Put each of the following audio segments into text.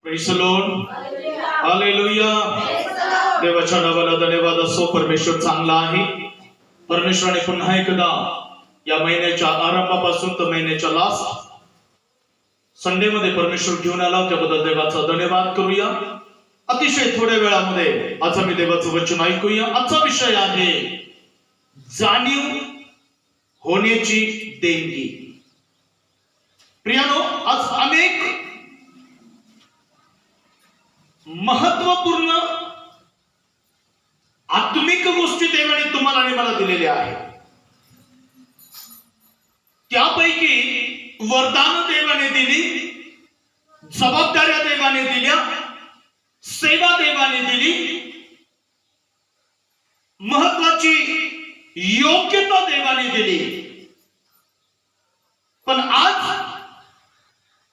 Praise the Lord, hallelujah. देवाच्या नावाला धन्यवाद असो. परमेश्वर चांगला आहे. परमेश्वराने पुन्हा एकदा या महिन्याच्या आरंभापासून तर महिन्याच्या लास्ट संडे मध्ये परमेश्वर घेऊन आला, त्याबद्दल देवाचा धन्यवाद करूया. अतिशय थोड्या वेळामध्ये आज आम्ही देवाचं वचन ऐकूया. आजचा विषय आहे जाणीव होण्याची देणगी. प्रियानो, आज अनेक महत्वपूर्ण आत्मिक गोष्टी देवाने तुम्हाला आणि मला दिलेल्या आहेत. त्यापैकी वरदान देवाने दिली, जबाबदाऱ्या देवाने दिल्या, सेवा देवाने दिली, महत्वाची योग्यता देवाने दिली. पण आज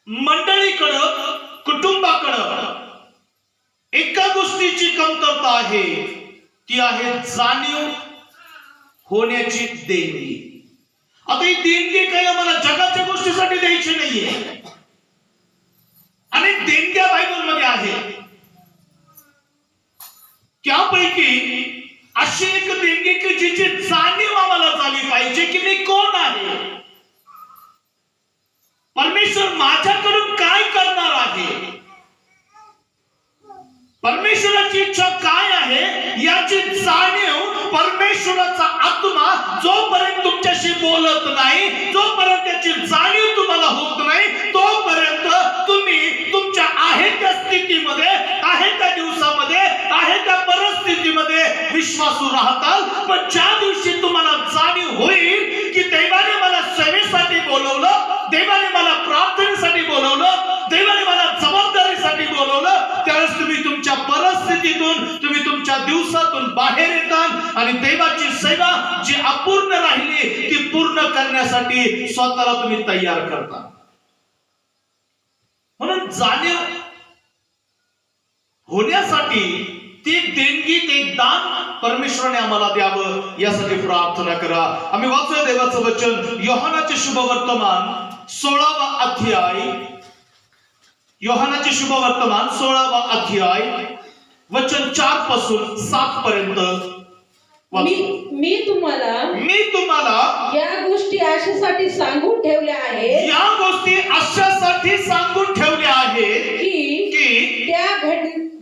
मंडळीकडं, कुटुंबाकडं एका गोष्टीची कमतरता आहे, ती आहे जाणीव होण्याची देणगी. आता ही देणगी काही आम्हाला जगाच्या गोष्टीसाठी द्यायची नाहीये. अनेक देणग्या बायबलमध्ये आहेत. त्यापैकी अशी एक देणगी की जिची जाणीव आम्हाला झाली पाहिजे की मी कोण आहे, परमेश्वर माझ्याकडून काय करणार आहे, परमेश्वराची इच्छा काय आहे याची जाणीव परमेश्वराचा आत्मा जोपर्यंत तुमच्याशी बोलत नाही, जोपर्यंत त्याची जाणीव तुम्हाला होत नाही, तोपर्यंत तुम्ही तुमच्या आहे त्या स्थितीमध्ये, आहे त्या दिवसामध्ये, आहे त्या परिस्थितीमध्ये विश्वासू राहताल. पण ज्या दिवशी तुम्हाला जाणीव होईल की देवाने मला सेवेसाठी बोलवलं, देवाने मला प्रार्थनेसाठी बोलवलं, देवाने मला जबाबदारीसाठी बोलवलं, त्यावेळेस तुम्ही तुमच्या परिस्थितीतून, तुम्ही तुमच्या दिवसातून बाहेर येतात आणि देवाची सेवा जी अपूर्ण राहिली ती पूर्ण करण्यासाठी स्वतःला तुम्ही तयार करता. म्हणून जाणीव होण्यासाठी ती देणगी, ते दान परमेश्वराने आम्हाला द्यावं यासाठी प्रार्थना करा. आम्ही वाचूया देवाचं वचन, योहानाचे शुभवर्तमान 16वा अध्याय, योहानाचे शुभवर्तमान 16वा अध्याय वचन 4 पासून 7 पर्यंत. मी तुम्हाला या गोष्टी अशासाठी सांगून ठेवल्या आहेत, या गोष्टी अशासाठी सांगून ठेवल्या आहेत की त्या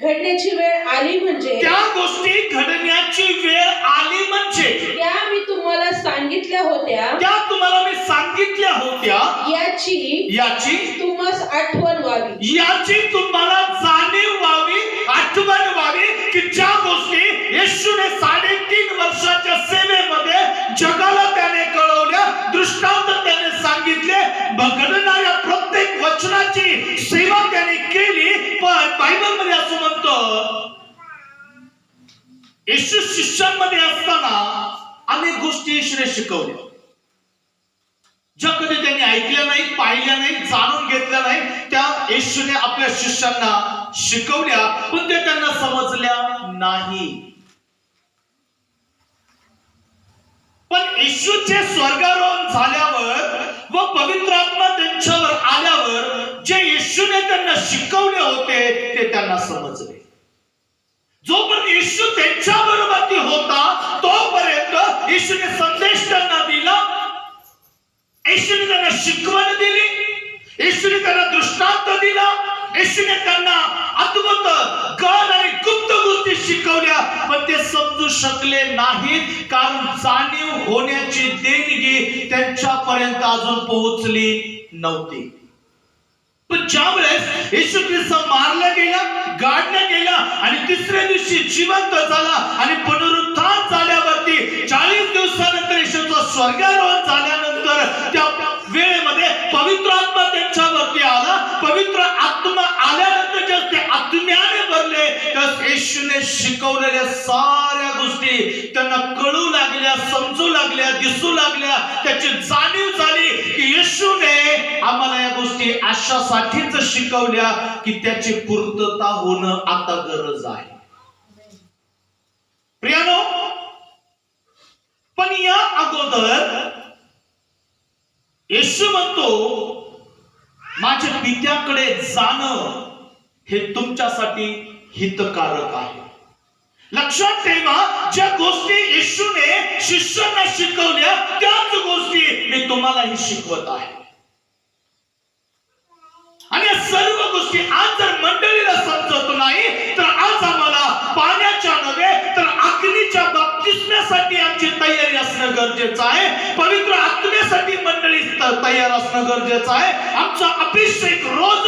घडण्याची वेळ आली, म्हणजे त्या गोष्टी घडण्याची वेळ आली म्हणजे त्या मी तुम्हाला सांगितल्या होत्या, त्या तुम्हाला मी सांगितल्या होत्या, याची तुम्हाला आठवण व्हावी, याची तुम्हाला जाणीव व्हावी, आठवण व्हावी की ज्या गोष्टी येशूने 3.5 वर्षाच्या सेवेमध्ये जगाला त्याने कळवल्या, दृष्टांत त्याने सांगितले, घडणाऱ्या प्रत्येक वचनाची सेवा त्याने केली. पण बायबल मध्ये असं म्हणतं, येशू शिष्यांमध्ये असताना अनेक गोष्टी येशूने शिकवल्या, ज्या कधी त्यांनी ऐकल्या नाही, पाहिल्या नाही, जाणून घेतल्या नाही, त्या येशूने आपल्या शिष्यांना शिकवल्या, पण ते त्यांना समजल्या नाही. पण येशूचे स्वर्गारोहण झाल्यावर व पवित्र आत्मा त्यांच्यावर आल्यावर जे येशूने त्यांना शिकवले होते ते त्यांना समजले. जोपर्यंत येशू त्यांच्या बरोबर होता तोपर्यंत येशूने संदेश त्यांना दिला, येशूने त्यांना शिकवण दिली, येशूने त्यांना दृष्टांत दिला, येशूने त्यांना अद्भुत गहन आणि गुप्त गोष्टी शिकवल्या. पण ते समजू शकले नाहीत, कारण जाणीव होण्याची देणगी त्यांच्यापर्यंत अजून पोहोचली नव्हती. पण ज्यावेळेस येशू ख्रिस्त मारला गेला, गाडला गेला आणि तिसऱ्या दिवशी जिवंत झाला आणि पुनरुत्थान झाल्यावरती 40 दिवसानंतर येशूचं स्वर्गारोहण झाल्यानंतर त्या वेळेमध्ये पवित्र आत्मा त्यांच्यावरती आला. पवित्र आत्मा आल्यानंतर जेव्हा ते आत्म्याने भरले, तेव्हा येशूने शिकवलेल्या साऱ्या गोष्टी त्यांना कळू लागल्या, समजू लागल्या, दिसू लागल्या. त्याची जाणीव झाली की येशूने आम्हाला या गोष्टी अशासाठीच शिकवल्या की त्याची पूर्तता होणं आता गरज आहे. प्रियानो, पण या अगोदर येशू म्हणतो माझ्या पित्याकडे जाणं हे तुमच्यासाठी हितकारक आहे. लक्षात ठेवा, ज्या गोष्टी येशूने शिष्यांना शिकवल्या त्याच गोष्टी मी तुम्हालाही शिकवत आहे. आणि या सर्व गोष्टी आज जर मंडळीला समजत नाही तर आज आम्हाला पाण्याच्या नव्हे तर अग्नीच्या बाप्तिस्म्यासाठी आमची तयारी असणं गरजेचं आहे. पवित्र आत्म्यासाठी मंडळी तयार असणं गरजेचं आहे. आमचा अभिषेक रोज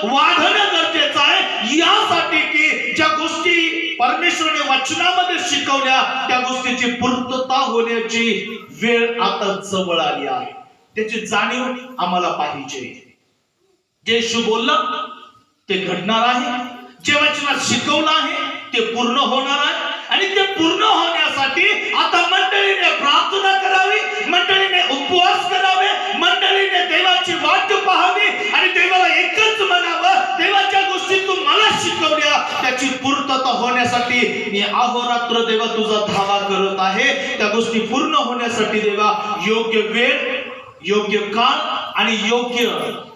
वाढणं गरजेचं आहे, यासाठी की ज्या गोष्टी परमेश्वराने वचनामध्ये शिकवल्या त्या गोष्टीची पूर्तता होण्याची वेळ आता जवळ आली आहे. त्याची जाणीव आम्हाला पाहिजे. जे येशू बोलला ते घडणार आहे, जे वचनात शिकवलं आहे ते पूर्ण होणार आहे. आणि ते पूर्ण होण्यासाठी आता मंडळीने प्रार्थना करावी, मंडळीने उपवास करावे, मंडळीने देवाची वाट पाहावी आणि देवाला एकच म्हणावं, देवाच्या गोष्टी तू मला शिकवल्या त्याची पूर्तता होण्यासाठी मी अहोरात्र देवा तुझा धावा करत आहे. त्या गोष्टी पूर्ण होण्यासाठी देवा योग्य वेळ, योग्य काळ आणि योग्य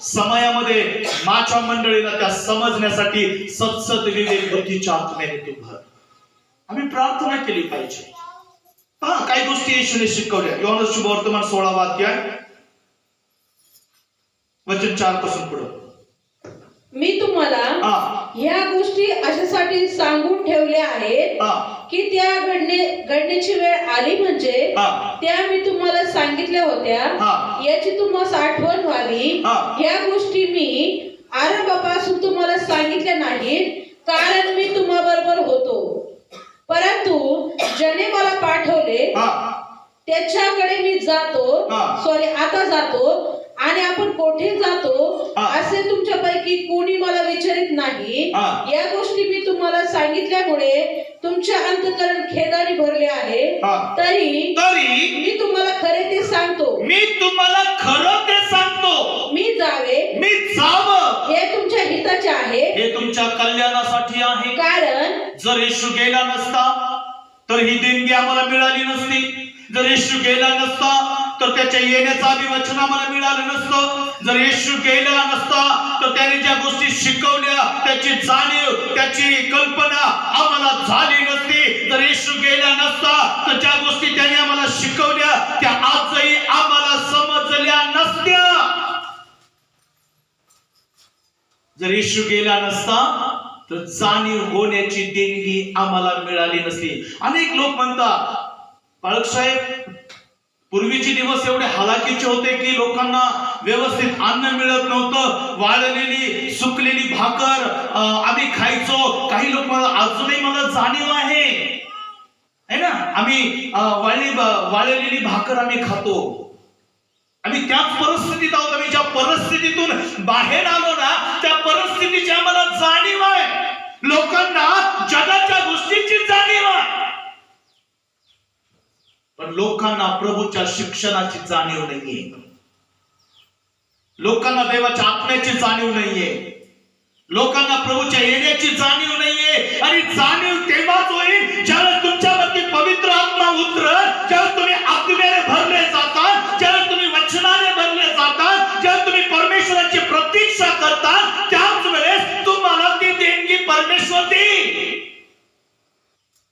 समयामध्ये माझ्या मंडळीला त्या समजण्यासाठी सतसत विवेक बुद्धीच्या आत्म्याने तू भर. आम्ही प्रार्थना केली पाहिजे. काही गोष्टी येशूने शिकवल्या. योहान शुभवर्तमान 16वा अध्याय वचन 4 पासून पुढे. मी तुम्हाला ह्या गोष्टी अशासाठी सांगून ठेवल्या आहेत की त्या घडण्याची वेळ आली म्हणजे त्या मी तुम्हाला सांगितल्या होत्या याची तुम्हाला आठवण व्हावी. ह्या गोष्टी मी आरंभापासून तुम्हाला सांगितल्या नाहीत कारण मी तुम्हा बरोबर होतो. परंतु ज्याने मला पाठवले त्याच्याकडे मी आता जातो आणि आपण कोठे जातो असे तुमच्यापैकी कोणी मला विचारित नाही. या गोष्टी मी तुम्हाला सांगितल्यामुळे तुमचे अंतःकरण खेदाने भरले आहे. तरी मी तुम्हाला खरे ते सांगतो, मी जावं हे तुमच्या हिताचे आहे, हे तुमच्या कल्याणासाठी आहे. कारण जर येशू गेला नसता तर ही देणगी आम्हाला मिळाली नसती. जर येशू गेला नसता तर त्याच्या येण्याचा वचन आम्हाला मिळालं नसतं. जर येशू गेला नसता तर त्याने ज्या गोष्टी शिकवल्या त्याची जाणीव, त्याची कल्पना आम्हाला झाली नसती. जर येशू गेला नसता तर ज्या गोष्टी त्याने आम्हाला शिकवल्या त्या आजही आम्हाला समजल्या नसत्या. जर येशू गेला नसता तर जाणीव होण्याची देणगी आम्हाला मिळाली नसती. अनेक लोक म्हणतात, पाळक साहेब, पूर्वीचे दिवस एवढे हालाकीचे होते की लोकांना व्यवस्थित अन्न मिळत नव्हतं. वाळलेली सुकलेली भाकर आम्ही खायचो. काही लोक अजूनही मला जाणीव आहे ना, आम्ही वाळलेली भाकर आम्ही खातो. आम्ही त्याच परिस्थितीत आहोत. आम्ही ज्या परिस्थितीतून बाहेर आलो ना त्या परिस्थितीची आम्हाला जाणीव आहे. लोकांना जगाच्या गोष्टीची जाणीव आहे पण लोकांना प्रभूच्या शिक्षणाची जाणीव नाहीये. लोकांना देवाच्या आत्म्याची जाणीव नाहीये. लोकांना प्रभूच्या येण्याची जाणीव नाहीये. आणि जाणीव तेव्हाच होईल ज्यावेळेस तुमच्यावरती पवित्र आत्मा उतरत, ज्यावेळेस तुम्ही आत्म्याने भरले जातात, ज्यावेळेस तुम्ही वचनाने भरले जातात, ज्यावेळेस तुम्ही परमेश्वराची प्रतीक्षा करता त्याच वेळेस तुम्हाला ती देणगी परमेश्वर देईल.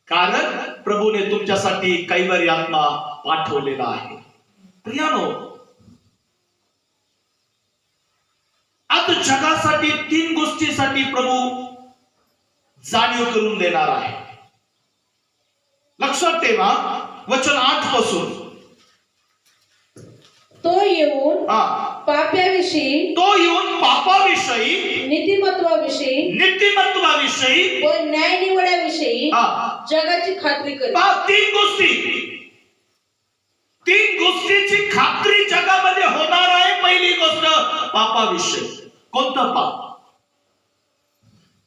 कारण प्रभूने तुमच्यासाठी कैवारी आत्मा पाठवलेला आहे. प्रियानो, आता जगासाठी 3 गोष्टीसाठी प्रभू जाणीव करून देणार आहे. लक्षात ठेवा, वचन 8 पासून. तो येऊन पापाविषयी, नीतिमत्वाविषयी व न्याय निवड्याविषयी जगाची खात्री करेल. 3 गोष्टीची खात्री जगामध्ये होणार आहे. पहिली गोष्ट पापाविषयी. कोणता पाप?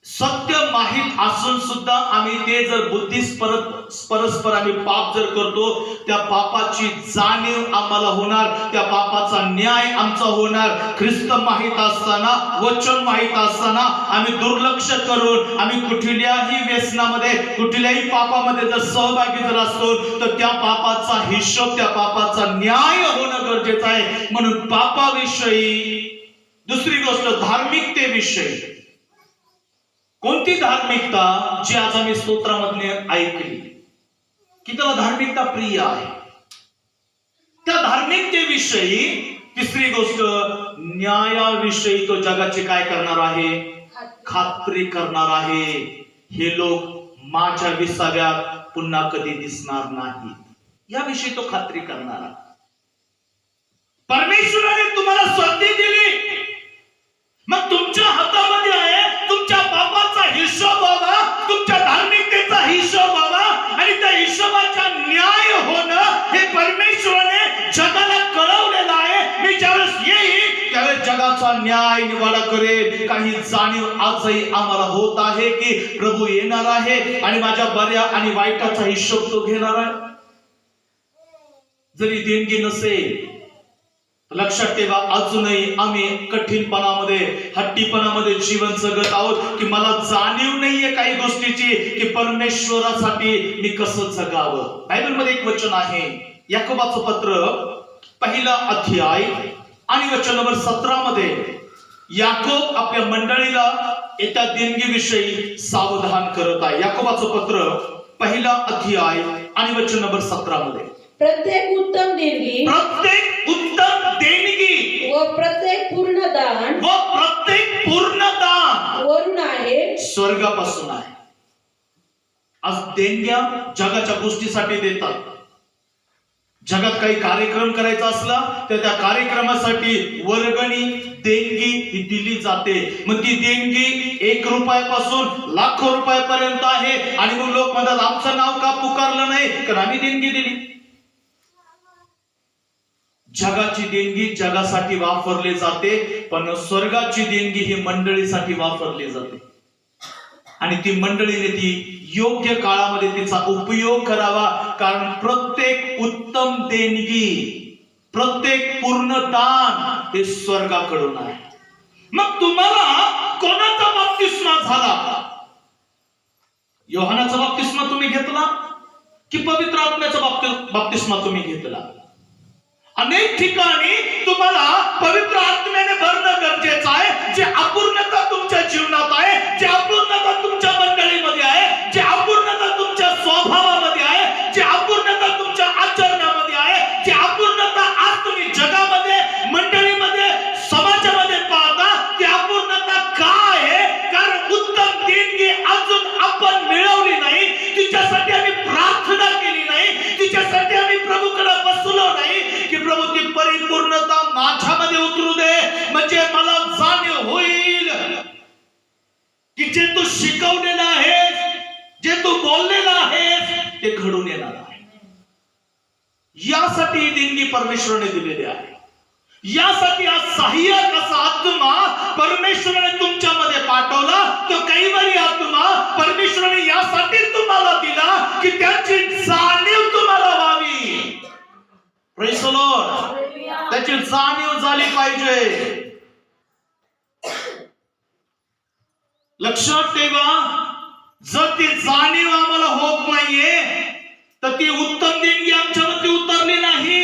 सत्य माहित असून सुद्धा आम्ही ते जर बुद्धीस परस्पर आम्ही पाप जर करतो त्या पापाची जाणीव आम्हाला होणार, त्या पापाचा न्याय आमचा होणार. ख्रिस्त माहित असताना, वचन माहित असताना आम्ही दुर्लक्ष करून आम्ही कुठल्याही व्यसनामध्ये, कुठल्याही पापामध्ये जर सहभागी जर असतो तर त्या पापाचा हिशोब, त्या पापाचा न्याय होणं गरजेचं आहे. म्हणून पापाविषयी. दुसरी गोष्ट धार्मिकतेविषयी. कोणती धार्मिकता जी आज आम्ही स्तोत्रामधने ऐकली की त्याला धार्मिकता प्रिय आहे, त्या धार्मिकतेविषयी तिसरी गोष्ट न्यायाविषयी तो जगाची काय करणार आहे, खात्री करणार आहे. हे लोक माझ्या विसाव्यात पुन्हा कधी दिसणार नाही, याविषयी तो खात्री करणार आहे. परमेश्वराने तुम्हाला संधी दिली, मग तुमच्या हातामध्ये आहे तुमच्या बाबाचा हिशोब बाबा, तुमच्या धार्मिकतेचा हिशोब बाबा, आणि त्या हिशोबाचा न्याय होणं हे परमेश्वराने जगाला कळवलेलं आहे. मी ज्यावेळेस येईल त्यावेळेस जगाचा न्याय निवाडा करेल. काही जाणीव आजही आम्हाला होत आहे की प्रभू येणार आहे आणि माझ्या बऱ्या आणि वाईटाचा हिशोब तो घेणार आहे. जरी देणगी नसेल, लक्षात ठेवा अजूनही आम्ही कठीणपणामध्ये, हट्टीपणामध्ये जीवन जगत आहोत की मला जाणीव नाहीये काही गोष्टीची की परमेश्वरासाठी मी कसं जगावं. बायबलमध्ये एक वचन आहे, याकोबाचं पत्र पहिला अध्याय आणि वचन नंबर 17 मध्ये याकोब आपल्या मंडळीला येत्या देणगीविषयी सावधान करत आहे. याकोबाचं पत्र पहिला अध्याय आणि वचन नंबर 17 मध्ये प्रत्येक उत्तम देणगी व प्रत्येक पूर्ण दान वरून आहे, स्वर्गापासून आहे. आज देणग्या जगाच्या गोष्टीसाठी देतात. जगात काही कार्यक्रम करायचा असला तर त्या कार्यक्रमासाठी वर्गणी, देणगी ही दिली जाते. मग ती देणगी 1 रुपयापासून लाखो रुपयापर्यंत आहे. आणि मग लोक म्हणतात आमचं नाव का पुकारलं नाही, कारण आम्ही देणगी दिली. जगाची देणगी जगासाठी वापरली जाते, पण स्वर्गाची देणगी ही मंडळीसाठी वापरली जाते. आणि ती मंडळीने ती योग्य काळामध्ये तिचा उपयोग करावा, कारण प्रत्येक उत्तम देणगी, प्रत्येक पूर्ण दान हे स्वर्गाकडून आहे. मग तुम्हाला कोणाचा बाप्तिस्मा झाला? योहानाचा बाप्तिस्मा तुम्ही घेतला की पवित्र आत्म्याचा बाप्तिस्मा तुम्ही घेतला? अनेक ठिकाणी तुम्हाला पवित्र आत्म्याने भरणं गरजेचं आहे. जे अपूर्णता तुमच्या जीवनात आहे, जे अपूर्णता तुमच्या मंडळीमध्ये आहे, जे अपूर्णता तुमच्या स्वभावामध्ये आहे, जे अपूर्णता तुमच्या आचरणामध्ये आहे, जे अपूर्णता आज तुम्ही जगामध्ये, मंडळीमध्ये, समाजामध्ये पाहता, ती अपूर्णता काय आहे? कारण उत्तम देणगी अजून आपण मिळवली नाही, तिच्यासाठी आम्ही प्रार्थना केली नाही, तिच्यासाठी आम्ही प्रभूकडे बसलो नाही की प्रभू ती परिपूर्णता माझ्यामध्ये उतरू दे, म्हणजे मला जाणीव होईल की जे तू शिकवलेलं आहेस, जे तू बोललेलं आहेस ते घडून येणार आहे. यासाठी ही देणगी परमेश्वराने दिलेली आहे. यासाठी आज सहाय्यक असा आत्मा परमेश्वराने तुमच्यामध्ये पाठवला. तो कैवारी आत्मा परमेश्वराने यासाठी तुम्हाला दिला की त्याची जाणीव तुम्हाला व्हावी. Praise the Lord. त्याची जाणीव झाली पाहिजे. लक्षात ठेवा, जर ती जाणीव आम्हाला होत नाहीये तर ती उत्तम देणगी आमच्यावरती उतरली नाही,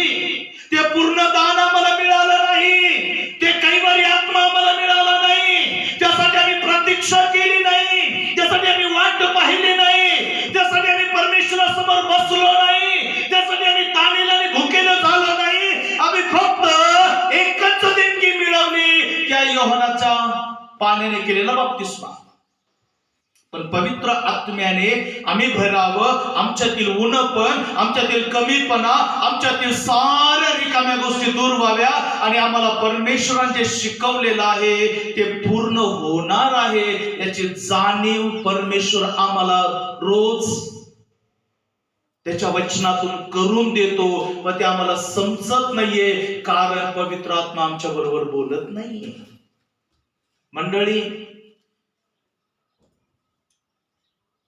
ते पूर्ण दान आम्हाला मिळालं नाही, ते कैवारी आत्मा आम्हाला मिळाला नाही, त्यासाठी आम्ही प्रतीक्षा केली नाही, त्यासाठी आम्ही वाट पाहिली नाही, त्यासाठी आम्ही परमेश्वरासमोर बसलो नाही, त्यासाठी आम्ही ताणलेलं आणि भुकेलं झालो नाही. आम्ही फक्त एकच देणगी मिळवली, त्या योहानाच्या पाण्याने केलेला बाप्तिस्मा. पण पवित्र आत्म्याने आम्ही भरावं. आमच्यातील उणपण, आमच्यातील कमीपणा, आमच्यातील साऱ्या रिकाम्या गोष्टी दूर व्हाव्या आणि आम्हाला परमेश्वराने जे शिकवलेलं आहे ते पूर्ण होणार आहे याची जाणीव परमेश्वर आम्हाला रोज त्याच्या वचनातून करून देतो. व ते आम्हाला समजत नाहीये कारण पवित्र आत्मा आमच्या बरोबर बोलत नाहीये. मंडळी,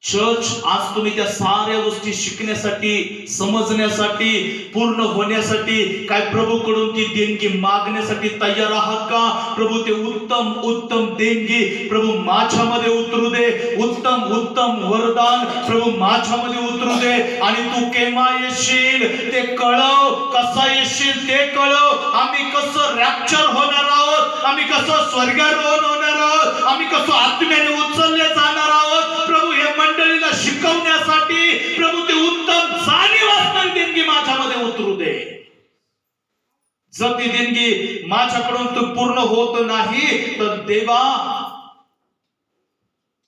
चर्च आज तुम्ही त्या साऱ्या गोष्टी शिकण्यासाठी, समजण्यासाठी, पूर्ण होण्यासाठी काय प्रभूकडून ती देणगी मागण्यासाठी तयार आहात का? प्रभू ते उत्तम उत्तम देणगी प्रभू माझ्यामध्ये उतरू दे, उत्तम उत्तम वरदान प्रभू माझ्यामध्ये उतरू दे. आणि तू केव्हा येशील ते कळव, कसा येशील ते कळव. आम्ही कसं रॅप्चर होणार आहोत, आम्ही कसं स्वर्गारोहण होणार आहोत, आम्ही कसं आत्म्याने उचलले जाणार जर ती देणगी माझ्याकडून तू पूर्ण होत नाही तर देवा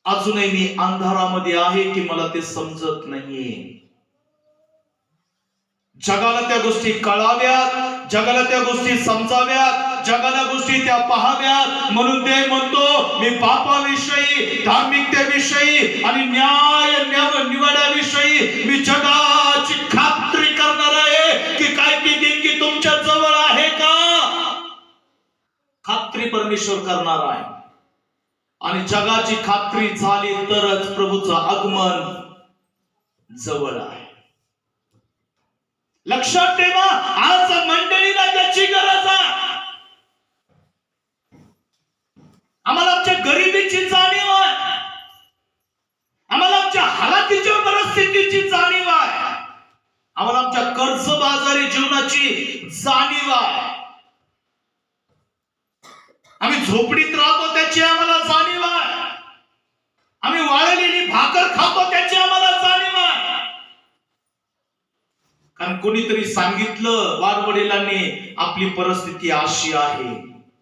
अजूनही मी अंधारामध्ये आहे की मला ते समजत नाहीये. जगाला त्या गोष्टी कळाव्यात, जगाला त्या गोष्टी समजाव्यात, जगाला गोष्टी त्या पाहाव्यात. म्हणून ते म्हणतो मी पापाविषयी, धार्मिकतेविषयी आणि न्याय निवाड्याविषयी मी जगाची खात्री करणार आहे की काय ती देणगी तुमच्या जवळ आहे का. खात्री परमेश्वर करणार आहे आणि जगाची खात्री झाली तरच प्रभूचं आगमन जवळ आहे. लक्षात ठेवा, आज मंडळीला त्याची गरज आहे. आम्हाला आमच्या गरिबीची जाणीव आहे, आम्हाला आमच्या हालाकीच्या परिस्थितीची जाणीव आहे, आम्हाला आमच्या कर्जबाजारी जीवनाची जाणीव आहे. आम्ही झोपडीत राहतो त्याची आम्हाला जाणीव आहे, आम्ही वाळलेली भाकर खातो त्याची आम्हाला जाणीव आहे. कारण कोणीतरी सांगितलं वाडवडिलांनी आपली परिस्थिती अशी आहे,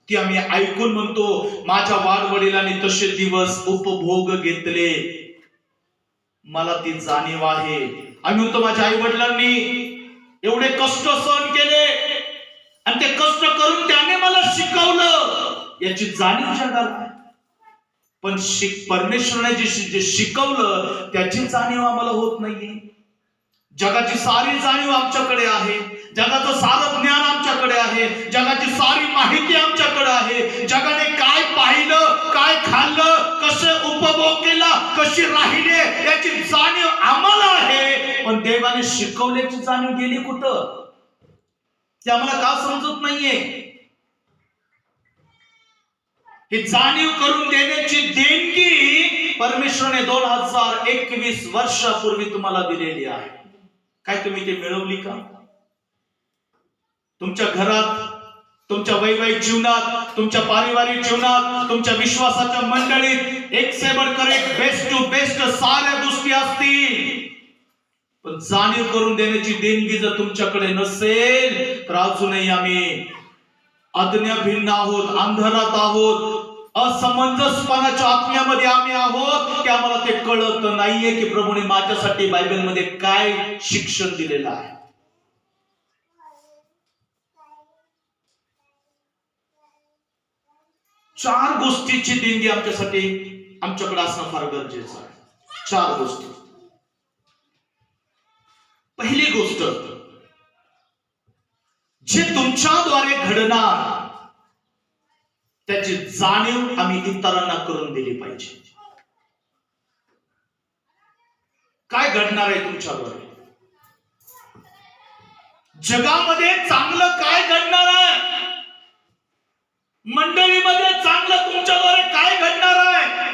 ती आम्ही ऐकून म्हणतो माझ्या वाडवडिलांनी तसे दिवस उपभोग घेतले, मला ती जाणीव आहे. आम्ही म्हणतो माझ्या आई वडिलांनी एवढे कष्ट सहन केले आणि ते कष्ट करून त्याने मला शिकवलं, याची जाणीव जगाला. पण परमेश्वराने जे शिकवलं त्याची जाणीव आम्हाला होत नाहीये. जगाची सारी जाणीव आमच्याकडे आहे, जगाचं सारं ज्ञान आमच्याकडे आहे, जगाची सारी माहिती आमच्याकडे आहे. जगाने काय पाहिलं, काय खाल्लं, कसे उपभोग केला, कशी राहिले याची जाणीव आम्हाला आहे. पण देवाने शिकवल्याची जाणीव गेली कुठं, ते आम्हाला का समजत नाहीये. ही जाणीव करून देण्याची देणगी परमेश्वराने 2021 वर्षापूर्वी तुम्हाला दिलेली आहे. काय तुम्ही ते मिळवली का? तुमच्या घरात, तुमच्या वैवाहिक जीवनात, तुमच्या पारिवारिक जीवनात, तुमच्या विश्वासाच्या मंडळीत एक से बढ़कर एक बेस्ट टू बेस्ट साऱ्या गोष्टी असतील, पण जाणीव करून देण्याची देणगी जर तुमच्याकडे नसेल तर अजूनही आम्ही अज्ञ भिन्न आहोत, अंधारात आहोत, असमंजसपणाच्या आत्म्यामध्ये आम्ही आहोत की आम्हाला ते कळत नाहीये की प्रभूने माझ्यासाठी बायबलमध्ये काय शिक्षण दिलेलं आहे. चार गोष्टीची देणगी आमच्याकडे असणं फार गरजेचं आहे. चार गोष्टी. पहिली गोष्ट, जे तुमच्याद्वारे घडणार त्याची जाणीव आम्ही इतरांना करून दिली पाहिजे. काय घडणार आहे तुमच्याद्वारे, जगामध्ये चांगलं काय घडणार आहे, मंडळीमध्ये चांगलं तुमच्याद्वारे काय घडणार आहे,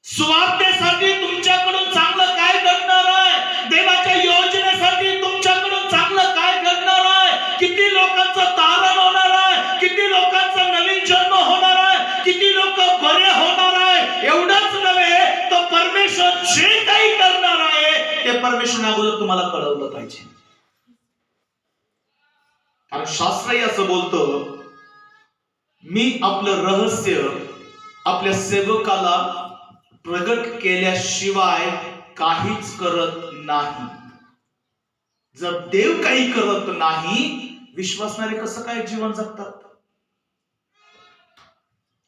सुवार्तेसाठी तुमच्याकडून चांगलं काय घडणार आहे, देवाच्या योजनेसाठी तुमच्याकडून चांगलं काय घडणार आहे, किती लोकांचं तारण होणार आहे, किती लोकांचा नवीन जन्म होणार आहे, किती लोक बरे होणार आहे. एवढंच नव्हे तर परमेश्वर जे काही करणार आहे ते परमेश्वराने अगोदर तुम्हाला कळवलं पाहिजे. कारण शास्त्रही असं बोलतं, मी आपलं रहस्य आपल्या सेवकाला प्रगट केल्याशिवाय काहीच करत नाही. जर देव काही करत नाही, विश्वासणारे कसं काय जीवन जगतात.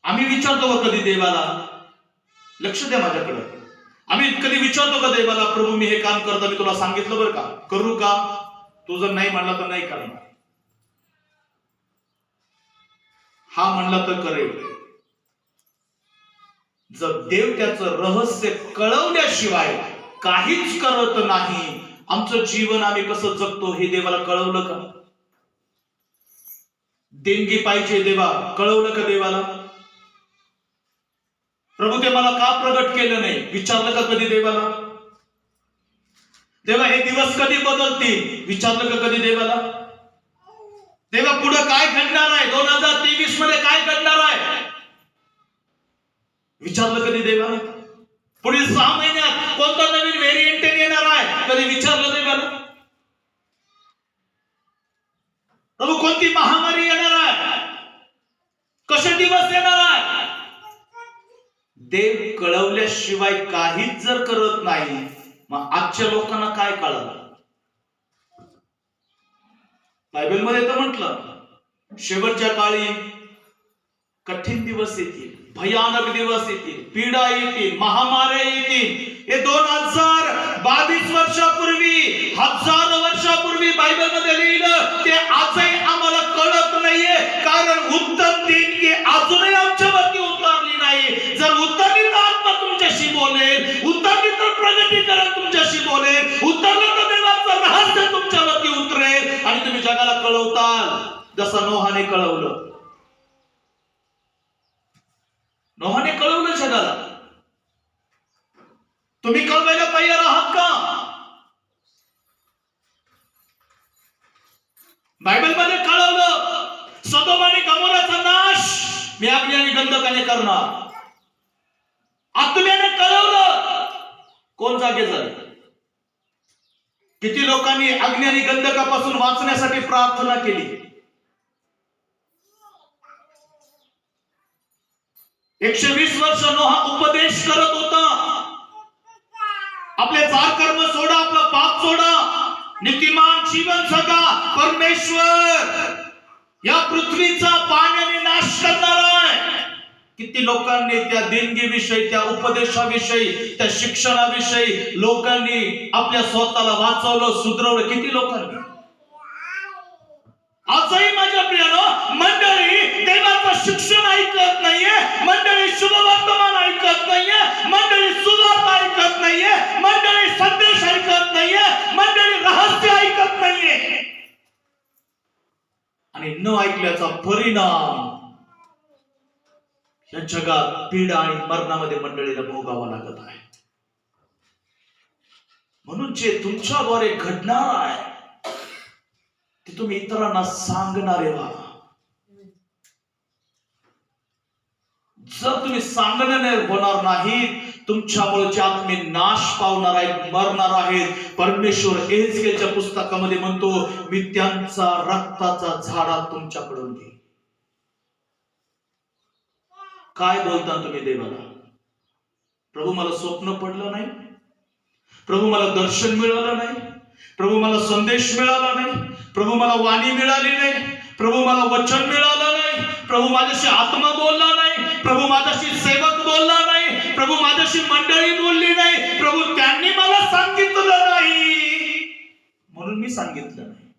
आम्ही विचारतो का कधी देवाला, लक्ष द्या माझ्याकडे, आम्ही कधी विचारतो का देवाला, प्रभू मी हे काम करतो, मी तुला सांगितलं बरं का, करू का, तू जर नाही म्हणला तर नाही करणार, हा म्हणला तर करेल. जर देव त्याचं रहस्य कळवल्याशिवाय काहीच करत नाही, आमचं जीवन आम्ही कसं जगतो हे देवाला कळवलं का? देणगी पाहिजे देवा, कळवलं का देवाला? प्रभू ते मला का प्रगट केलं नाही, विचारलं का कधी देवाला? देवा हे दिवस कधी बदलतील, विचारलं का कधी देवाला? देवा पुढे काय घडणार आहे, 2023 मध्ये काय घडणार आहे, विचारलं कधी देवाला? पुढील 6 महिन्यात कोणता नवीन व्हेरिएंट येणार आहे, कधी विचारलं देवाला? प्रभू कोणती महामारी येणार आहे, कसे दिवस येणार आहे, देव कळवल्याशिवाय काहीच जर करत नाही, मग आजच्या लोकांना काय कळलं? बायबलमध्ये तर म्हटलं शेवटच्या काळी कठीण दिवस येतील, भयानक दिवस येतील, पीडा येतील, महामार्या येतील. हे 2022 वर्षापूर्वी, हजारो वर्षापूर्वी बायबलमध्ये लिहिलं, ते आजही आम्हाला कळत नाहीये, कारण उत्तम देणगी अजूनही आमच्यावरती उतरली नाही. जर उतरली तर आत्मा तुमच्याशी बोलेल, उतरली तर प्रगतीकरण तुमच्याशी बोलेल, उतरलं तर देवाचं रहस्य तुमच्यावरती उतरेल आणि तुम्ही जगाला कळवताल, जसं नोहाने कळवलं. नोहाने कळवलं जगाला. तुम्ही कळवायला तयार आहात का? बायबलमध्ये कळवलं सदोम आणि गमोराचा नाश मी अग्नी आणि गंधकाने करणार. आत्म्याने कळवलं, कोण जागे झाले? किती लोकांनी अग्नी आणि गंधकापासून वाचण्यासाठी प्रार्थना केली? 120 वर्ष नोहा उपदेश करत होता, आपले जार कर्म सोडा, आपलं पाप सोडा, नीतिमान जीवन जगा, परमेश्वर या पृथ्वीचा पाण्याने नाश करणार आहे. किती लोकांनी त्या देणगीविषयी, त्या उपदेशाविषयी, त्या शिक्षणाविषयी लोकांनी आपल्या स्वतःला वाचवलं, सुधरवलं. किती लोकांनी. आजही माझ्या प्रियानो, मंडळी देवाचं शिक्षण ऐकत नाहीये, मंडळी शुभवर्तमान ऐकत नाहीये, मंडळी सुवार्ता ऐकत नाहीये, मंडळी संदेश ऐकत नाहीये, मंडळी रहस्य ऐकत नाहीये. आणि न ऐकल्याचा परिणाम या जगात पीडा आणि मरणामध्ये मंडळीला भोगावा लागत आहे. म्हणून जे तुमच्याद्वारे घडणार आहे ते तुम्ही इतरांना सांगणारे व्हा. जर तुम्ही सांगणारे होणार नाही, तुमच्यामुळे जे आत्मे नाश पावणार आहेत, मरणार आहेत. परमेश्वर एहेजकेलच्या पुस्तकामध्ये म्हणतो, मी त्यांचा रक्ताचा झाडा तुमच्याकडून घेईन. काय बोलता तुम्ही देवाला? प्रभू मला स्वप्न पडलं नाही, प्रभू मला दर्शन मिळालं नाही, प्रभू मला संदेश मिळाला नाही, प्रभू मला वाणी मिळाली नाही, प्रभू मला वचन मिळालं नाही, प्रभू माझ्याशी आत्मा बोलला नाही, प्रभू माझ्याशी सेवक बोलला नाही, प्रभू माझ्याशी मंडळी बोलली नाही, प्रभू त्यांनी मला सांगितलं नाही म्हणून मी सांगितलं नाही.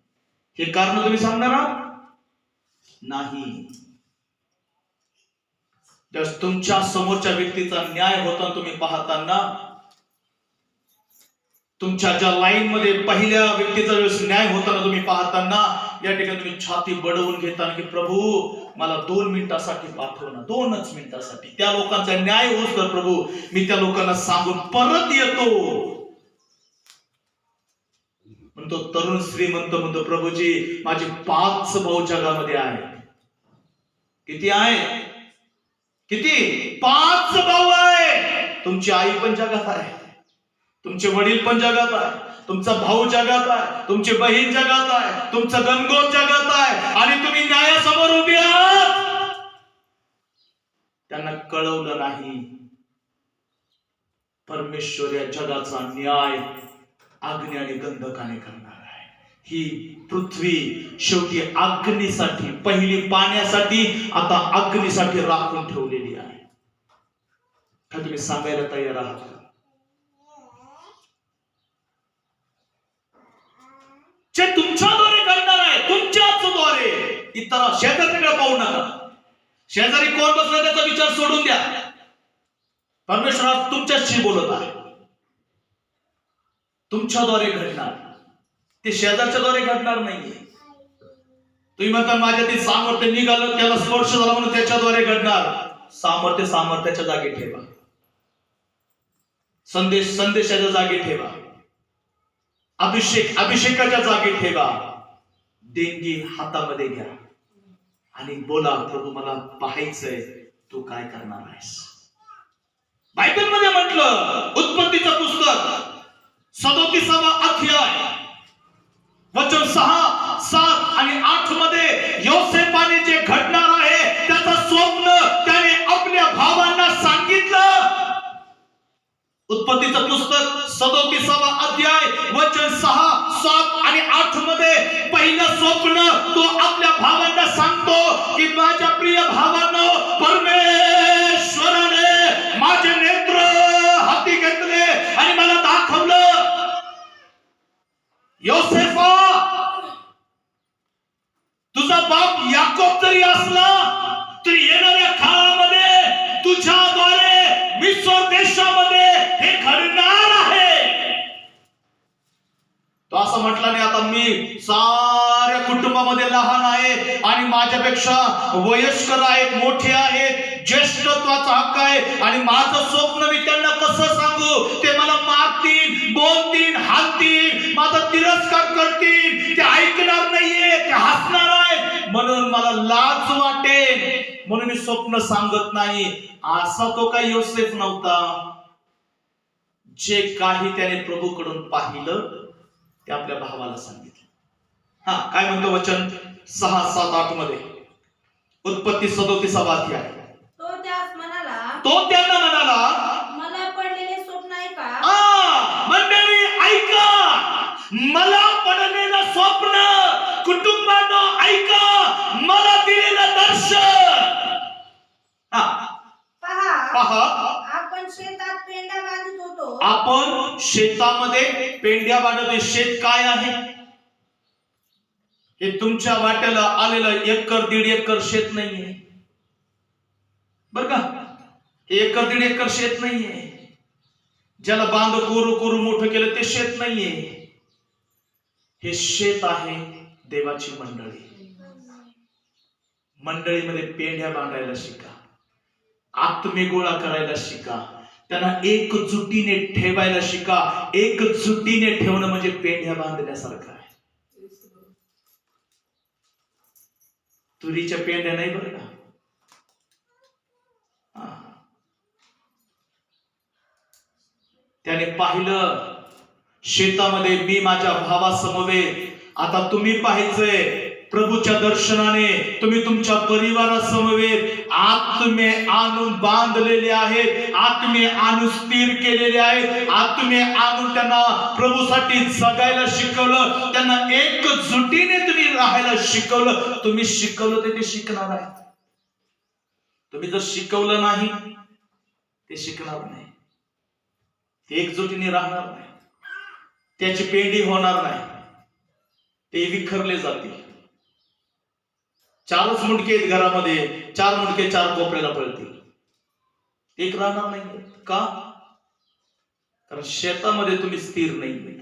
हे कारण तुम्ही सांगणार नाही. तुमच्या समोरच्या व्यक्तीचा न्याय होताना तुम्ही पाहताना, तुमच्या ज्या लाईन मध्ये पहिल्या व्यक्तीचा न्याय होताना तुम्ही पाहताना, या ठिकाणी तुम्ही छाती बडवून घेताना की प्रभू मला 2 मिनिटासाठी पाठव ना, 2च मिनिटासाठी. त्या लोकांचा न्याय होत तर प्रभू मी त्या लोकांना सांगून परत येतो. म्हणतो तरुण श्रीमंत म्हणतो, प्रभूजी माझे 5 भाऊ जगामध्ये आहेत. किती आहे? किती? 5 भाऊ आहे. तुमची आई पण जगात आहे, तुमचे वडील पण जगात आहे, तुमचा भाऊ जगात आहे, तुमची बहीण जगात आहे, तुमचा गणगोत जगात आहे, आणि तुम्ही न्यायासमोर उभे आहात. त्यांना कळवलं नाही. परमेश्वर या जगाचा न्याय अग्नी आणि गंधकाने करणार आहे. ही पृथ्वी शेवटी अग्नीसाठी, पहिली पाण्यासाठी, आता अग्नीसाठी राखून ठेवलेली आहे. का तुम्ही सांगायला तयार आहात? जे तुमच्याद्वारे घडणार आहे, तुमच्याच द्वारे. इतर शेजाऱ्याकडे पाहू नका. शेजारी कोण बसला त्याचा विचार सोडून द्या. परमेश्वर तुमच्याशी बोलत आहे. तुमच्याद्वारे घडणार, ते शेजारच्या द्वारे घडणार नाहीये. तुम्ही म्हणता माझ्या ते सामर्थ्य निघालं, त्याला स्पर्श झाला म्हणून त्याच्याद्वारे घडणार. सामर्थ्याच्या जागी ठेवा. संदेशाच्या जागी ठेवा. अभिषेकाच्या जागी ठेवा. देणगी हातामध्ये घ्या आणि बोला, प्रभू मला पाहायचंय तू काय करणार आहेस. बायबलमध्ये म्हटलं, उत्पत्तीचं पुस्तक 37वा अध्याय वचन 6, 7 आणि 8 मध्ये योसेफाने जे घडणार आहे त्याचं स्वप्न त्याने आपल्या भावांना सांगितलं. उत्पत्तीचं पुस्तक 37वा अध्याय वचन 6, 7 आणि 8 मध्ये पहिलं स्वप्न तो आपल्या भावांना सांगतो की माझ्या प्रिय भावांनो, परमेश्वराने माझे नेत्र हाती घेतले आणि मला दाखवलं, योसेफा, तुझा बाप याकोब जरी असला तरी येणाऱ्या काळामध्ये तुझ्याद्वारे मिस्र देशामध्ये हे घडणार आहे. तो असं म्हटला नाही, आता मी साऱ्या कुटुंबामध्ये लहान आहे आणि माझ्यापेक्षा वयस्कर आहेत, मोठे आहेत, ज्येष्ठत्वाचा हक्क आहे आणि माझं स्वप्न मी त्यांना कसं सांगू? ते मला मारतील, बोलतील, हाणतील, माझा तिरस्कार करतील, ते ऐकणार नाहीये, ते हसणार आहे, म्हणून मला लाज वाटेल, म्हणून मी स्वप्न सांगत नाही. असा तो काही योसेफ नव्हता. जे काही त्याने प्रभूकडून पाहिलं ते आपल्या भावाला सांगितलं. काय म्हणतो वचन 6, 7, 8 मध्ये? उत्पत्ती 37वा अध्याय. तो त्यांना म्हणाला, मला पडलेले स्वप्न ऐका. मंडळी ऐका, मला पडलेलं स्वप्न, कुटुंबानो ऐका, मला दिलेलं दर्शन. पहा, आपण शेतात पेंड्या बांधत होतो. आपण शेतामध्ये पेंड्या बांधतोय. शेत काय आहे? हे तुमच्या वाट्याला आलेलं 1-1.5 एकर शेत नाहीये बर का. 1-1.5 एकर शेत नाहीये. ज्याला बांध कोरू मोठं केलं ते शेत नाहीये. हे शेत आहे देवाची मंडळी. मंडळीमध्ये पेंड्या बांधायला शिका, आत्मे गोळा करायला शिका, त्यांना एकजुटीने ठेवायला शिका. एकजुटीने ठेवणं म्हणजे पेंड्या बांधण्यासारखं आहे. तुरीच्या पेंड्या नाही बरं का. त्याने पाहिलं शेतामध्ये मी माझ्या भावासमवेत. आता तुम्ही पाहायचंय, प्रभूच्या दर्शनाने तुम्ही तुमच्या परिवारासमवेत आत्मे आणून बांधलेले आहेत, आत्मे आणून स्थिर केलेले आहेत, आत्मे आणून त्यांना प्रभूसाठी जगायला शिकवलं, त्यांना एकजुटीने तुम्ही राहायला शिकवलं. तुम्ही शिकवलं ते शिकणार आहे. तुम्ही जर शिकवलं नाही ते शिकणार नाही, ते एकजुटीने राहणार नाही, त्याची पेंडी होणार नाही, ते विखरले जातील. 4च मुंडके आहेत घरामध्ये, 4 मुंडके 4 कोपऱ्याला पळतील, एक राहणार नाही. का? कारण शेतामध्ये तुम्ही स्थिर नाही.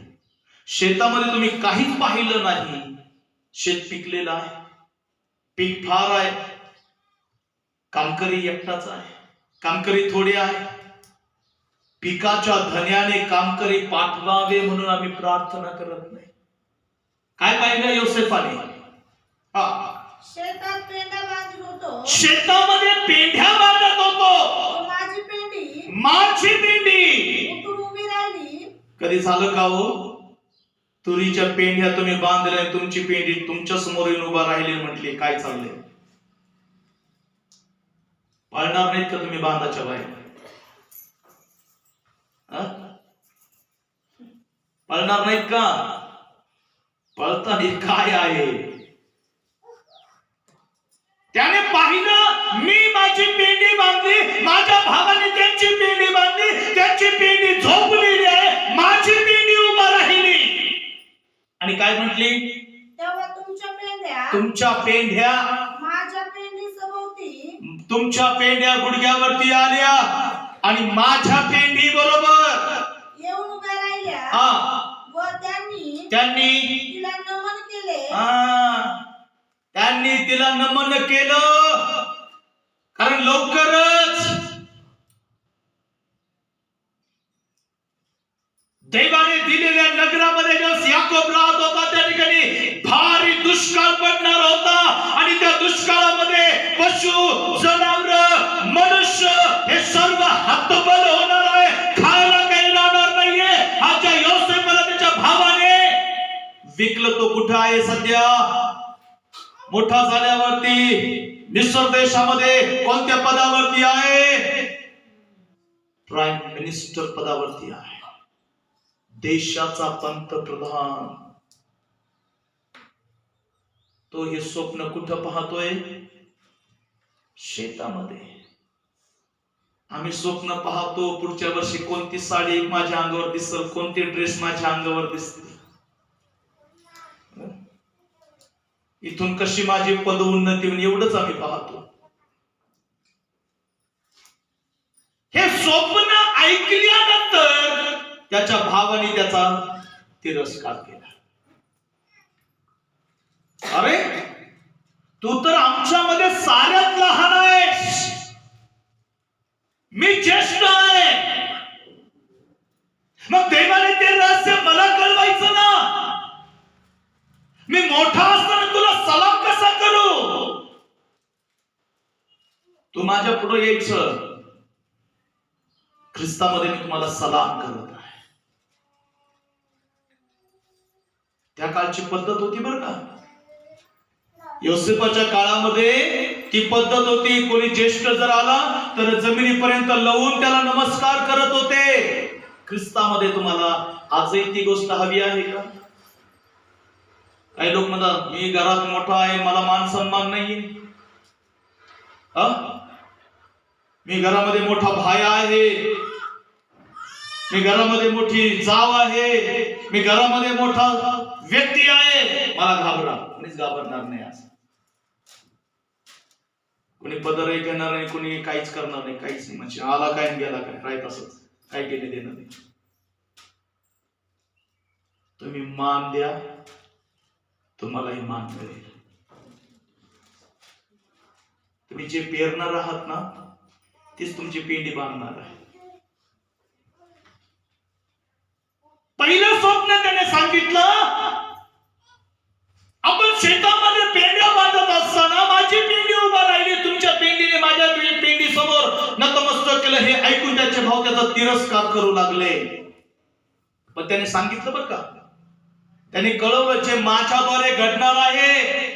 शेतामध्ये तुम्ही काहीच पाहिलं नाही. शेत पिकलेलं आहे, पीक फार आहे, कामकरी एकटाच आहे, कामकरी थोडे आहे. पिकाच्या धन्याने कामकरी पाठवावे म्हणून आम्ही प्रार्थना करत नाही. काय पाहिलं योसेफाने? शेतात पेंड्या बांधत होतो. शेतामध्ये पेंड्या बांधत होतो. माझी पेंडी उठून उभी राहिली. कधी झालं का हो? तुरीच्या पेंड्या तुम्ही बांधल्या, तुमची पेंडी तुमच्या समोर येऊन उभा राहिली, म्हटली काय चाललंय? पळणार नाहीत का तुम्ही बांधाच्या बाहेर? पळणार नाहीत का? पळताना काय आहे? त्याने पाहिलं, मी माझी पेंडी बांधली, माझ्या भावाने त्यांची पेंडी बांधली, त्यांची पेंडी झोपलेली आहे, माझी पेंडी उभा राहिली. आणि काय म्हटली? तेव्हा तुमच्या पेंड्या माझ्या पेंडी सभोवती, तुमच्या पेंड्या गुडघ्यावरती आल्या आणि माझ्या पेंडी बरोबर येऊन उभ्या राहिल्या. व त्यांनी तिला नमन केले. त्यांनी तिला नमन केलं. कारण लवकरच देवाने दिलेल्या नगरामध्ये याकोब राहत होता, त्या ठिकाणी भारी दुष्काळ पडणार होता आणि त्या दुष्काळामध्ये पशु, जनावर, मनुष्य हे सर्व हतबल होणार आहे, खायला काही राहणार नाहीये. आजच्या योसेफला त्याच्या भावाने विकलं तो कुठं आहे सध्या? मोठा झाल्यावरती मिस्र देशामध्ये कोणत्या पदावरती आहे? प्राईम मिनिस्टर पदावरती आहे, देशाचा पंतप्रधान. तो हे स्वप्न कुठं पाहतोय? शेतामध्ये. आम्ही स्वप्न पाहतो पुढच्या वर्षी कोणती साडी माझ्या अंगावर दिसेल, कोणते ड्रेस माझ्या अंगावर दिसतील, इथून कशी माझी पदोन्नती होईल, एवढंच आम्ही पाहतो. हे स्वप्न ऐकल्यानंतर त्याच्या भावाने त्याचा तिरस्कार केला. अरे तू तर आमच्यामध्ये साऱ्यात लहान आहेस, मी ज्येष्ठ आहे, मग देवाने ते रहस्य मला कळवायचं ना. मी मोठा असताना तुला सलाम कसा करू? तू माझ्या पुढे यायचं, ख्रिस्तामध्ये मी तुम्हाला सलाम करत आहे. त्या काळची पद्धत होती बरं का. योसेफाच्या काळामध्ये ती पद्धत होती. कोणी ज्येष्ठ जर आला तर जमिनीपर्यंत लवून त्याला नमस्कार करत होते. ख्रिस्तामध्ये तुम्हाला आजही ती गोष्ट हवी आहे का? काही लोक म्हणतात मी घरात मोठा आहे, मला मान सन्मान नाहीये, मी घरामध्ये मोठा भाई आहे, मी घरामध्ये मोठी जाव आहे, मी घरामध्ये मोठा व्यक्ती आहे, मला घाबरा. कोणीच घाबरणार नाही. असं कोणी पदरही घेणार नाही, कोणी काहीच करणार नाही, काहीच नाही. म्हणजे आला काय गेला काय, राहत असंच, काय केले देणार नाही. तुम्ही मान द्या, तुम्हालाही मान मिळेल. तुम्ही जे पेरणार आहात ना, तीच तुमची पेंडी बांधणार आहे. पहिलं स्वप्न त्याने सांगितलं, आपण शेतामध्ये पेंड्या बांधत असताना माझी पेंडी उभा राहिली, तुमच्या पेंडीने माझ्या पेंडी समोर नतमस्तक केलं. हे ऐकून त्याचे भाव त्याचा तिरस्कार करू लागले. पण त्याने सांगितलं बरं का, त्यांनी कळवलं जे माझ्याद्वारे घडणार आहे.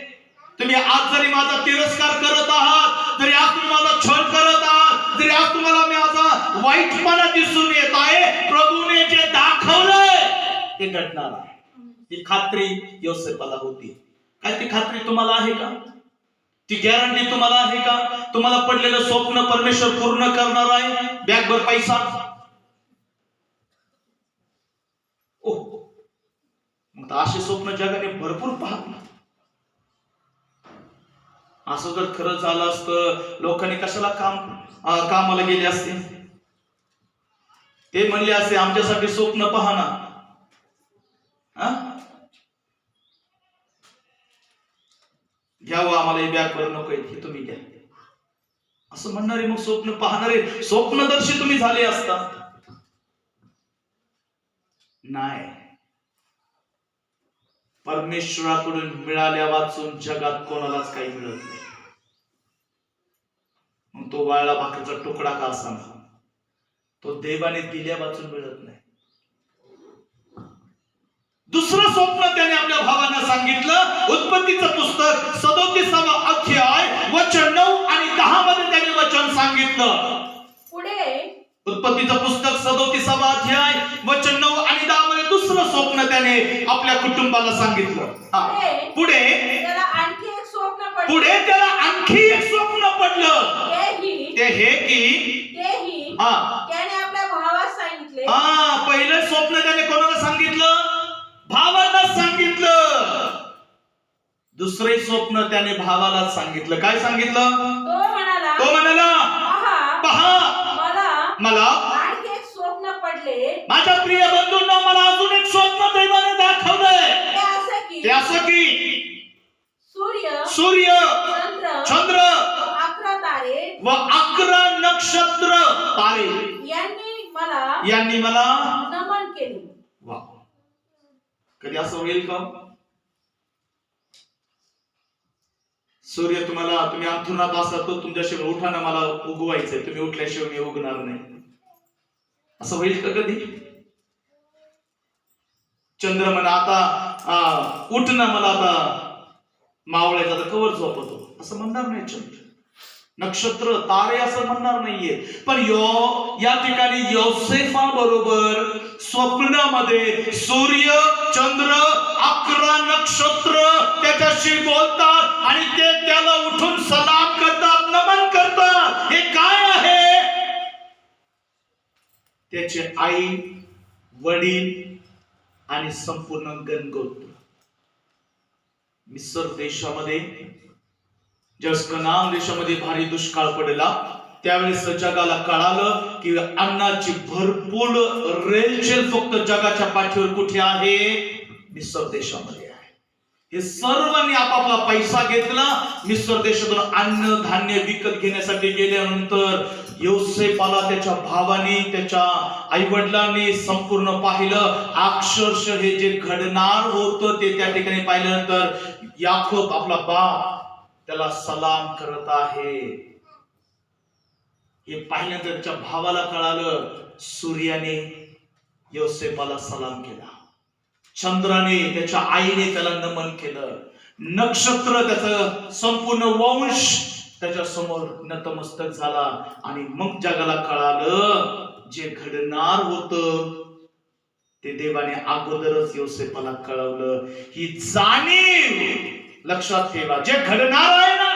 तुम्ही आज जरी माझा तिरस्कार करत आहात, जरी आज तुम्ही माझा छळ करत आहात, जरी आज तुम्हाला माझा वाईटपणा दिसून येत आहे, प्रभूने जे दाखवलंय ते घडणार आहे. ती खात्री योसेफाला होती. काय ती खात्री तुम्हाला आहे का? ती गॅरंटी तुम्हाला आहे का? तुम्हाला पडलेलं स्वप्न परमेश्वर पूर्ण करणार आहे. बॅगभर पैसा, मग असे स्वप्न जगाने भरपूर पाहत. असं जर खरं झालं असतं, लोकांनी कशाला कामाला गेले असते? ते म्हणले असते आमच्यासाठी स्वप्न पहा ना. घ्यावं आम्हाला ही बॅग भर नको, हे तुम्ही घ्या, असं म्हणणारे, मग स्वप्न पाहणारे स्वप्नदर्शी तुम्ही झाले असता. नाही, परमेश्वराकडून मिळाल्या वाचून जगात कोणालाच काही मिळत नाही. मग तो वाळला भाकरीचा तुकडा का असावा, तो देवाने दिल्या वाचून मिळत नाही. दुसरं स्वप्न त्याने आपल्या भावांना सांगितलं. उत्पत्तीचं पुस्तक 37वा अध्याय वचन 9 आणि 10 मध्ये त्याने वचन सांगितलं. पुढे उत्पत्तीचं पुस्तक 37वा अध्याय वचन 9 आणि 10 मध्ये दुसरं स्वप्न त्याने आपल्या कुटुंबाला सांगितलं. पुढे त्याला आणखी एक स्वप्न पडलं. पुढे त्याला आणखी एक स्वप्न पडलं. ते हे की त्याने आपल्या भावास सांगितले. पहिलं स्वप्न त्याने कोणाला सांगितलं? भावाला सांगितलं. दुसरे स्वप्न त्याने भावाला सांगितलं. काय सांगितलं? तो म्हणाला पहा, मला आणखी एक स्वप्न पडले. माझ्या प्रिय बंधूंना, मला अजून एक स्वप्न देवाने दाखवलंय. ते असं की सूर्य, चंद्र 11 तारे व 11 नक्षत्र तारे यांनी मला नमन केले. वा, कधी असं होईल का? सूर्य तुम्ही अंथरुणात असता तो तुमच्याशिवाय उठाना मला उगवायचंय, तुम्ही उठल्याशिवाय मी उगणार नाही, असं होईल का कधी? चंद्र म्हणा आता उठ ना, मला आता मावळायचा, तर कवर झोपतो असं म्हणणार नाही. चंद्र, नक्षत्र, तारे असं म्हणणार नाहीये. पण या ठिकाणी योसेफा बरोबर स्वप्नामध्ये सूर्य, चंद्र, 11 नक्षत्र त्याच्याशी बोलतात आणि ते त्याला उठून सलाम करतात, नमन करतात. हे काय आहे? त्याचे आई, वडील आणि संपूर्ण गणगोत्र. मिस्र देशामध्ये, ज्यावेळेस कनान देशामध्ये भारी दुष्काळ पडला, त्यावेळेस जगाला कळालं की अन्नाची भरपूर रेलचेल फक्त जगाच्या पाठीवर कुठे आहे? मिस्र देशामध्ये आहे. हे सर्वांनी आपापला पैसा घेतला. मिस्र देशातून अन्न धान्य विकत घेण्यासाठी गेल्यानंतर योसेफाला त्याच्या भावाने, त्याच्या आई वडिलांनी संपूर्ण पाहिलं. अक्षरशः हे जे घडणार होतं ते त्या ठिकाणी पाहिल्यानंतर याकूब आपला बाप त्याला सलाम करत आहे. हे पाहिल्यानंतर त्याच्या भावाला कळालं. सूर्याने योसेफाला सलाम केला, चंद्राने, त्याच्या आईने त्याला नमन केलं, नक्षत्र, त्याचा संपूर्ण वंश त्याच्या समोर नतमस्तक झाला. आणि मग जगाला कळालं जे घडणार होतं ते देवाने अगोदरच योसेफाला कळवलं. ही जाणीव लक्षात ठेवा. जे घडणार आहे ना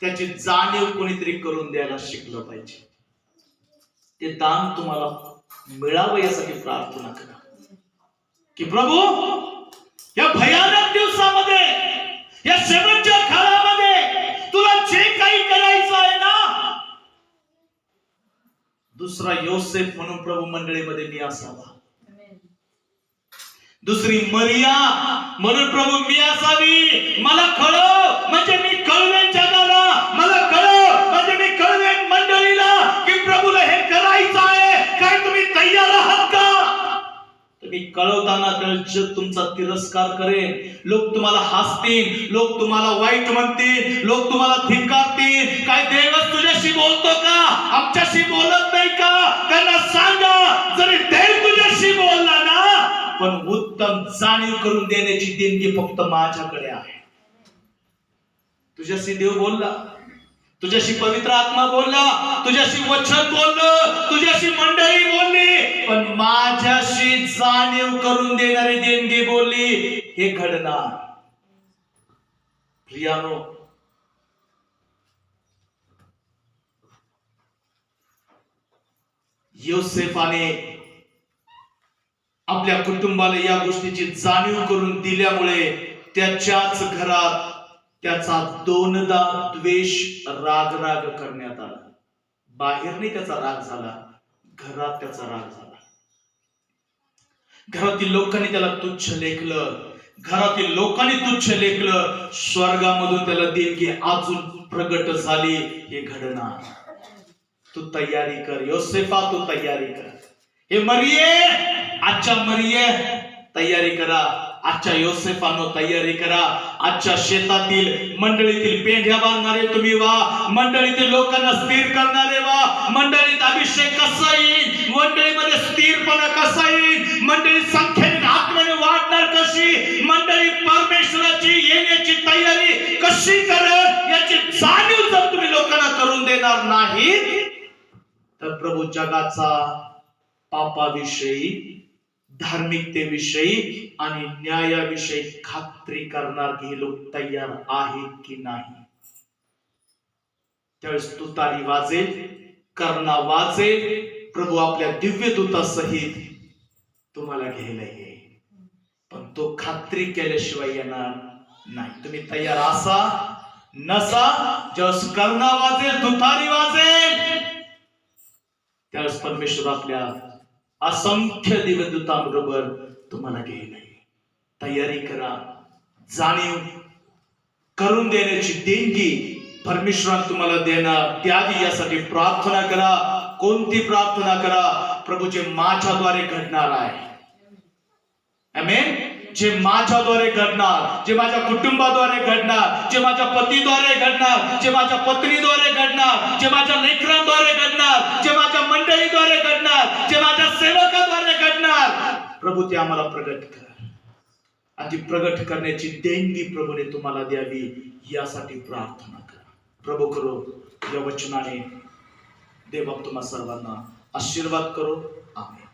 त्याची जाणीव कोणीतरी करून द्यायला शिकलं पाहिजे. ते दान तुम्हाला मिळावं यासाठी प्रार्थना करा की प्रभू, या भयानक दिवसामध्ये, या शेवटच्या काळामध्ये तुला जे काही करायचं आहे ना, दुसरा योसेफ म्हणून प्रभू मंडळीमध्ये मी असावा, दुसरी मरिया म्हणून प्रभू मी असावी. मला कळव म्हणजे मी कळवेन जगाला, मला कळव म्हणजे मी कळवेन मंडळीला की प्रभूला हे करायचं आहे. काय तुम्ही तयार आहात का? तुम्ही कळवताना जग तुमचा तिरस्कार करेल, लोक तुम्हाला हसतील, लोक तुम्हाला वाईट म्हणतील, लोक तुम्हाला धिक्कारतील. काय देवच तुझ्याशी बोलतो का? आमच्याशी बोलत नाही का? त्यांना सांगा, जरी देव तुझ्याशी बोलला ना, पण उत्तम जाणीव करून देण्याची देणगी फक्त माझ्याकडे आहे. तुझ्याशी देव बोलला, तुझ्याशी पवित्र आत्मा बोलला, तुझ्याशी वचन बोललं, तुझ्याशी मंडळी बोलली, पण माझ्याशी जाणीव करून देणारी देणगी बोलली. हे घडणार. प्रियानो, योसेफाने आपल्या कुटुंबाला या गोष्टीची जाणीव करून दिल्यामुळे त्याच्याच घरात त्याचा दोनदा द्वेष, राग करण्यात आला. बाहेर नाही त्याचा राग झाला, घरात त्याचा राग झाला. घरातील लोकांनी त्याला तुच्छ लेखलं, घरातील लोकांनी तुच्छ लेखलं. स्वर्गामधून त्याला देणगी अजून प्रगट झाली. हे घडणार. तू तयारी कर योसेफा, तू तयारी कर. हे मरिये, आजच्या मरिये तयारी करा. आजच्या योसेफानो तयारी करा. आजच्या शेतातील मंडळीतील पेंढ्या बांधणारे तुम्ही व्हा, मंडळीतील लोकांना स्थिर करणारे व्हा. मंडळीत अभिषेक कसा येईल, मंडळीमध्ये स्थिरपणा कसा येईल, मंडळी संख्येने आत्म्याने वाढणार कशी, मंडळी परमेश्वराची येण्याची तयारी कशी करत याची जाणीव जर तुम्ही लोकांना करून देणार नाहीत तर प्रभू जगाचा पापाविषयी, धार्मिकतेविषयी आणि न्यायाविषयी खात्री करणार की हे लोक तयार आहेत की नाही. त्यावेळेस तुतारी वाजेल, कर्णा वाजेल. प्रभू आपल्या दिव्य दूतासहित तुम्हाला घ्यायला येईल, पण तो खात्री केल्याशिवाय येणार नाही. तुम्ही तयार असा नसा, ज्यावेळेस कर्णा वाजेल, तुतारी वाजेल, त्यावेळेस परमेश्वर आपल्या असंख्य दिव्यदूतांबरोबर तुम्हाला घेईल. तयारी करा. जाणीव करून देण्याची देणगी परमेश्वराने तुम्हाला द्यावी यासाठी प्रार्थना करा. कोणती प्रार्थना करा? प्रभू, जे माझ्याद्वारे घडणार आहे, आमेन, जे माझ्याद्वारे घडणार, जे माझ्या कुटुंबाद्वारे घडणार, जे माझ्या पतीद्वारे घडणार, जे माझ्या पत्नीद्वारे घडणार, जे माझ्या लेकरांद्वारे घडणार, जे माझ्या मंडळीद्वारे घडणार, जे माझ्या सेवकाद्वारे घडणार, प्रभू ते आम्हाला प्रगट कर. आणि ती प्रगट करण्याची देणगी प्रभूने तुम्हाला द्यावी यासाठी प्रार्थना करा. प्रभू करो या वचनाने देव तुम्हा सर्वांना आशीर्वाद करो. आमेन.